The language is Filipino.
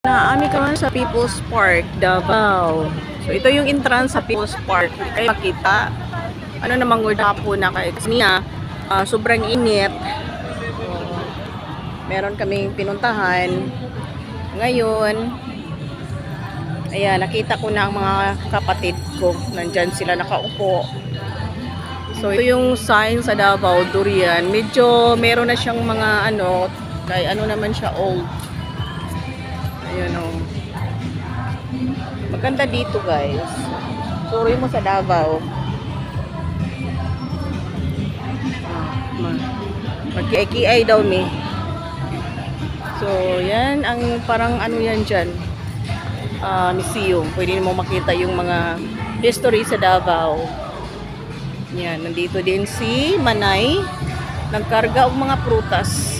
Naami ka man sa People's Park, Davao. So, ito yung entrance sa People's Park. Hindi kayo makita. Ano namang word po na kayo. Kasi niya, sobrang init. So, meron kaming pinuntahan. Ngayon, ayan, nakita ko na ang mga kapatid ko. Nandyan sila nakaupo. So, ito yung sign sa Davao, durian. Medyo meron na siyang mga kay ano naman siya, old. Ayun o. Maganda dito guys. Sorry mo sa Davao. Magkiay-kiay daw mi. So, yan ang parang yan dyan. Museum. Pwede mo makita yung mga history sa Davao. Yan. Nandito din si Manay. Nagkarga og mga prutas.